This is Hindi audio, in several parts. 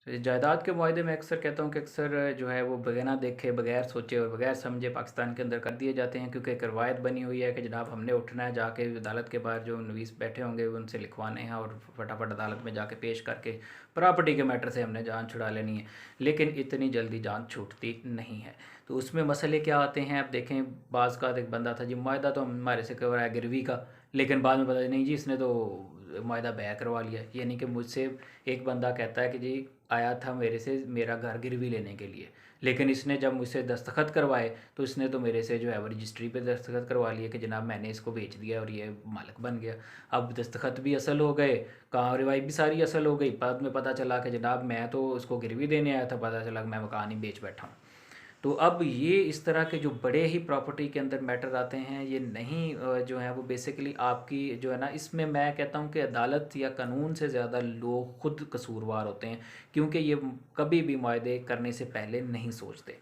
तो जायदाद के मुआहदे में अक्सर कहता हूँ कि अक्सर जो है वो बगैर देखे, बगैर सोचे और बगैर समझे पाकिस्तान के अंदर कर दिए जाते हैं, क्योंकि एक रवायत बनी हुई है कि जनाब हमने उठना है, जाके अदालत के बाहर जो नवीस बैठे होंगे उनसे लिखवाने हैं और फटाफट अदालत में जाके पेश करके प्रॉपर्टी के मैटर से हमने जान छुड़ा लेनी है। लेकिन इतनी जल्दी जान छूटती नहीं है। तो उसमें मसले क्या आते हैं, अब देखें, बाज़ का एक बंदा था जी, मुआहदा तो हमारे से करवाया गिरवी का, लेकिन बाद में पता नहीं जी इसने तो मुआहदा बैक करवा लिया। यानी कि मुझसे एक बंदा कहता है कि जी आया था मेरे से मेरा घर गिरवी लेने के लिए, लेकिन इसने जब मुझसे दस्तखत करवाए तो इसने तो मेरे से जो है वो रजिस्ट्री पे दस्तखत करवा लिए कि जनाब मैंने इसको बेच दिया और ये मालिक बन गया। अब दस्तखत भी असल हो गए, कार्रवाई भी सारी असल हो गई, बाद में पता चला कि जनाब मैं तो उसको गिरवी देने आया था, पता चला कि मैं मकान ही बेच बैठा हूँ। तो अब ये इस तरह के जो बड़े ही प्रॉपर्टी के अंदर मैटर आते हैं, ये नहीं जो है वो बेसिकली आपकी जो है ना, इसमें मैं कहता हूँ कि अदालत या कानून से ज़्यादा लोग खुद कसूरवार होते हैं, क्योंकि ये कभी भी मुआहदे करने से पहले नहीं सोचते।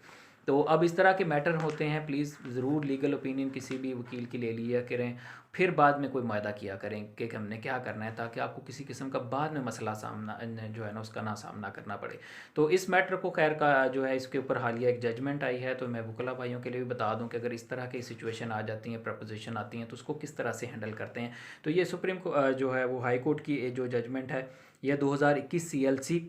तो अब इस तरह के मैटर होते हैं, प्लीज़ ज़रूर लीगल ओपिनियन किसी भी वकील की ले लिया करें, फिर बाद में कोई मुआहदा किया करें कि हमने क्या करना है, ताकि आपको किसी किस्म का बाद में मसला सामना जो है ना उसका ना सामना करना पड़े। तो इस मैटर को खैर का जो है इसके ऊपर हालिया एक जजमेंट आई है, तो मैं वकला भाइयों के लिए भी बता दूं कि अगर इस तरह की सिचुएशन आ जाती हैं, प्रपोजिशन आती हैं, तो उसको किस तरह से हैंडल करते हैं। तो ये सुप्रीम जो है वो हाई कोर्ट की जो जजमेंट है, यह 2021 CLC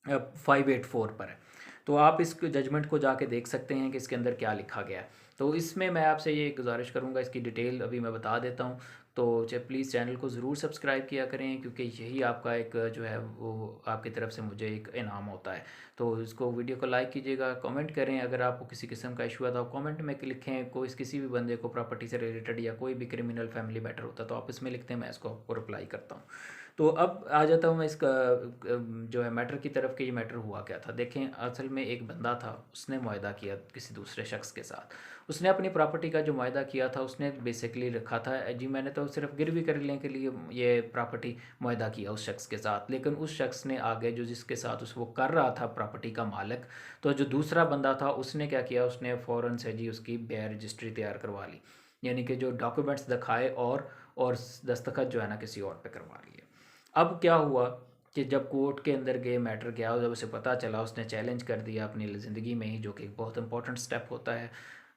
584 पर है। तो आप इस जजमेंट को जाके देख सकते हैं कि इसके अंदर क्या लिखा गया है। तो इसमें मैं आपसे ये गुजारिश करूँगा, इसकी डिटेल अभी मैं बता देता हूँ। तो प्लीज़ चैनल को ज़रूर सब्सक्राइब किया करें, क्योंकि यही आपका एक जो है वो आपकी तरफ से मुझे एक इनाम होता है। तो इसको वीडियो को लाइक कीजिएगा, कमेंट करें, अगर आपको किसी किस्म का इशू है तो आप कमेंट में लिखें, कोई किसी भी बंदे को प्रॉपर्टी से रिलेटेड या कोई भी क्रिमिनल फैमिली मैटर होता है तो आप इसमें लिखते हैं, मैं इसको आपको रिप्लाई करता हूँ। तो अब आ जाता हूँ मैं इसका जो है मैटर की तरफ कि ये मैटर हुआ क्या था। देखें, असल में एक बंदा था, उसने मुआहदा किया किसी दूसरे शख्स के साथ। उसने अपनी प्रॉपर्टी का जो मुआहदा किया था, उसने बेसिकली रखा था जी मैंने तो सिर्फ गिरवी करने के लिए ये प्रॉपर्टी मुआहदा किया उस शख्स के साथ, लेकिन उस शख्स ने आगे जो जिसके साथ उस वो कर रहा था प्रॉपर्टी का मालिक, तो जो दूसरा बंदा था उसने क्या किया, उसने फ़ौरन से जी उसकी बे रजिस्ट्री तैयार करवा ली, यानी कि जो डॉक्यूमेंट्स दिखाए और दस्तखत जो है ना किसी और पे करवा लिए। अब क्या हुआ कि जब कोर्ट के अंदर गए, मैटर गया और जब उसे पता चला, उसने चैलेंज कर दिया अपनी ज़िंदगी में ही, जो कि एक बहुत इंपॉर्टेंट स्टेप होता है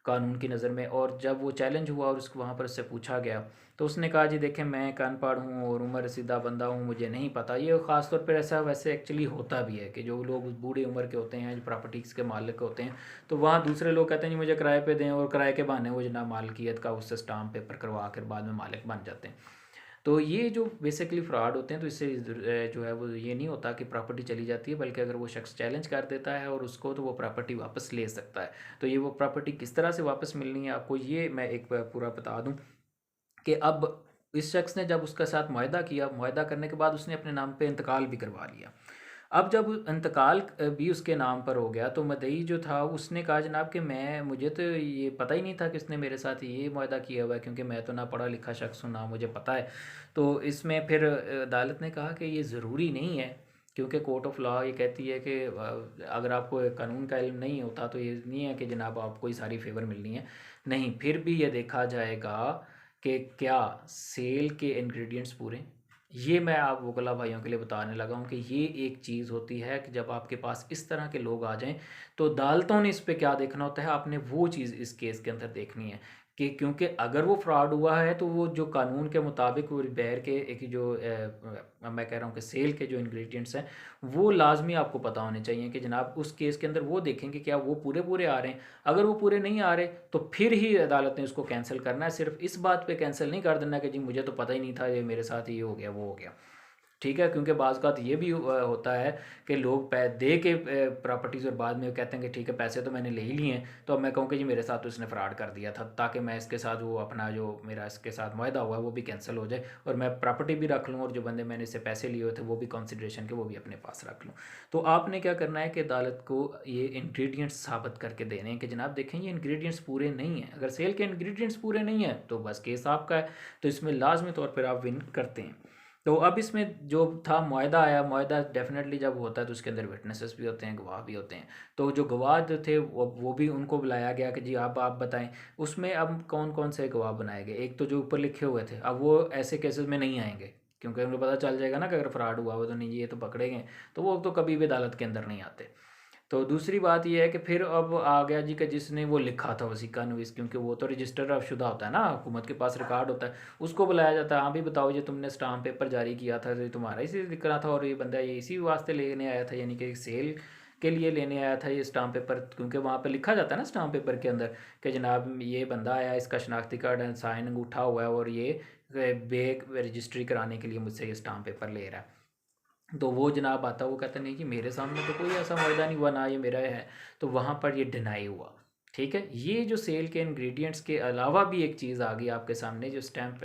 कानून की नज़र में। और जब वो चैलेंज हुआ और उसको वहाँ पर उससे पूछा गया, तो उसने कहा जी देखें मैं कान पाड़ हूँ और उम्र रसीदा बंदा हूँ, मुझे नहीं पता। ये ख़ास तौर पर ऐसा वैसे एक्चुअली होता भी है कि जो लोग बूढ़े उम्र के होते हैं, जो प्रॉपर्टीज़ के मालिक होते हैं, तो वहाँ दूसरे लोग कहते हैं जी मुझे किराए पे दें, और किराए के बहाने वो जनाब मालकियत का उससे स्टाम्प पेपर करवा कर बाद में मालिक बन जाते हैं। तो ये जो बेसिकली फ्रॉड होते हैं, तो इससे जो है वो ये नहीं होता कि प्रॉपर्टी चली जाती है, बल्कि अगर वो शख्स चैलेंज कर देता है और उसको, तो वो प्रॉपर्टी वापस ले सकता है। तो ये वो प्रॉपर्टी किस तरह से वापस मिलनी है आपको, ये मैं एक पूरा बता दूं कि अब इस शख्स ने जब उसके साथ मुआहदा किया, मुआहदा करने के बाद उसने अपने नाम पे इंतकाल भी करवा लिया। अब जब इंतकाल भी उसके नाम पर हो गया, तो मदई जो था उसने कहा जनाब कि मैं मुझे तो ये पता ही नहीं था कि इसने मेरे साथ ये मुआहदा किया हुआ है, क्योंकि मैं तो ना पढ़ा लिखा शख्स हूँ, ना मुझे पता है। तो इसमें फिर अदालत ने कहा कि ये ज़रूरी नहीं है, क्योंकि कोर्ट ऑफ लॉ ये कहती है कि अगर आपको कानून का इल्म नहीं होता तो ये नहीं है कि जनाब आपको ही सारी फेवर मिलनी है। नहीं, फिर भी ये देखा जाएगा कि क्या सेल के इंग्रेडिएंट्स पूरे। ये मैं आप वकला भाइयों के लिए बताने लगा हूँ कि ये एक चीज़ होती है कि जब आपके पास इस तरह के लोग आ जाएं, तो अदालतों ने इस पे क्या देखना होता है, आपने वो चीज़ इस केस के अंदर देखनी है कि क्योंकि अगर वो फ्रॉड हुआ है, तो वो जो कानून के मुताबिक वो बैर के एक जो मैं कह रहा हूँ कि सेल के जो इंग्रेडिएंट्स हैं, वो लाजमी आपको पता होने चाहिए कि जनाब उस केस के अंदर वो देखेंगे क्या वो पूरे पूरे आ रहे हैं। अगर वो पूरे नहीं आ रहे, तो फिर ही अदालत ने उसको कैंसिल करना है। सिर्फ इस बात पे कैंसिल नहीं कर देना कि जी मुझे तो पता ही नहीं था, ये मेरे साथ ये हो गया वो हो गया। ठीक है, क्योंकि बाज़ का ये भी होता है कि लोग दे के प्रॉपर्टीज़ और बाद में कहते हैं कि ठीक है पैसे तो मैंने ले ही लिए हैं, तो अब मैं कहूँ कि जी मेरे साथ तो इसने फ्रॉड कर दिया था, ताकि मैं इसके साथ वो अपना जो मेरा इसके साथ मुआहदा हुआ है वो भी कैंसिल हो जाए, और मैं प्रॉपर्टी भी रख लूँ, और जो बंदे मैंने इससे पैसे लिए हुए थे वो भी कंसिडरेशन के वो भी अपने पास रख लूँ। तो आपने क्या करना है कि अदालत को ये इंग्रेडिएंट्स साबित करके देने हैं कि जनाब देखें ये इंग्रेडिएंट्स पूरे नहीं हैं। अगर सेल के इंग्रेडिएंट्स पूरे नहीं हैं तो बस केस आपका है, तो इसमें लाजमी तौर पर आप विन करते हैं। तो अब इसमें जो था मुआहदा आया, मुआहदा डेफिनेटली जब होता है तो उसके अंदर विटनेसेस भी होते हैं, गवाह भी होते हैं। तो जो गवाह जो थे वो भी उनको बुलाया गया कि जी आप बताएं। उसमें अब कौन कौन से गवाह बनाए गए, एक तो जो ऊपर लिखे हुए थे, अब वो ऐसे केसेस में नहीं आएंगे, क्योंकि उनको पता चल जाएगा ना कि अगर फ्रॉड हुआ हो तो नहीं ये तो पकड़े गए, तो वो तो कभी भी अदालत के अंदर नहीं आते। तो दूसरी बात ये है कि फिर अब आ गया जी कि जिसने वो लिखा था वसीका नवीस, क्योंकि वो तो रजिस्टर ऑफ शुदा होता है ना, हुकूमत के पास रिकॉर्ड होता है, उसको बुलाया जाता है। हाँ भी बताओ ये तुमने स्टाम्प पेपर जारी किया था, ये तुम्हारा इसी लिख रहा था और ये बंदा ये इसी वास्ते लेने आया था, यानी कि सेल के लिए लेने आया था ये स्टाम्प पेपर, क्योंकि वहाँ पे लिखा जाता है ना स्टाम्प पेपर के अंदर कि जनाब ये बंदा आया, इसका शनाख्ती कार्ड एंड साइन अंगूठा हुआ है और ये बेग रजिस्ट्री कराने के लिए मुझसे ये स्टाम्प पेपर ले रहा है। तो वो जनाब आता, वो कहता नहीं कि मेरे सामने तो कोई ऐसा मायदा नहीं हुआ, ना ये मेरा है, तो वहाँ पर ये डिनाई हुआ। ठीक है, ये जो सेल के इंग्रेडिएंट्स के अलावा भी एक चीज़ आ गई आपके सामने जो स्टैम्प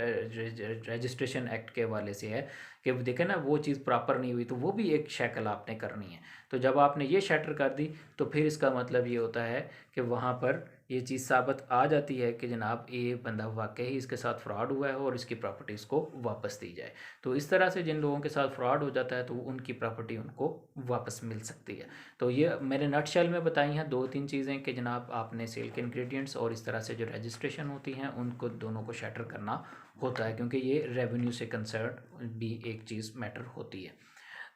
रजिस्ट्रेशन एक्ट के हवाले से है कि देखें ना वो चीज़ प्रॉपर नहीं हुई, तो वो भी एक शक्ल आपने करनी है। तो जब आपने ये शटर कर दी तो फिर इसका मतलब ये होता है कि वहाँ पर ये चीज़ साबित आ जाती है कि जनाब ये बंदा वाकई ही इसके साथ फ्रॉड हुआ है और इसकी प्रॉपर्टीज़ को वापस दी जाए। तो इस तरह से जिन लोगों के साथ फ्रॉड हो जाता है तो उनकी प्रॉपर्टी उनको वापस मिल सकती है। तो ये मैंने नटशेल में बताई हैं 2-3 चीज़ें कि जनाब आपने सेल के इंग्रेडिएंट्स और इस तरह से जो रजिस्ट्रेशन होती हैं उनको दोनों को शटर करना होता है, क्योंकि ये रेवेन्यू से कंसर्न भी एक चीज़ मैटर होती है।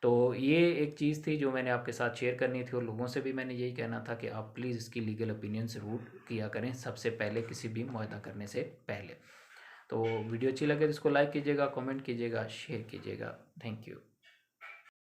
तो ये एक चीज़ थी जो मैंने आपके साथ शेयर करनी थी, और लोगों से भी मैंने यही कहना था कि आप प्लीज़ इसकी लीगल ओपिनियन ज़रूर किया करें सबसे पहले, किसी भी मुआहदा करने से पहले। तो वीडियो अच्छी लगे तो इसको लाइक कीजिएगा, कमेंट कीजिएगा, शेयर कीजिएगा। Thank you.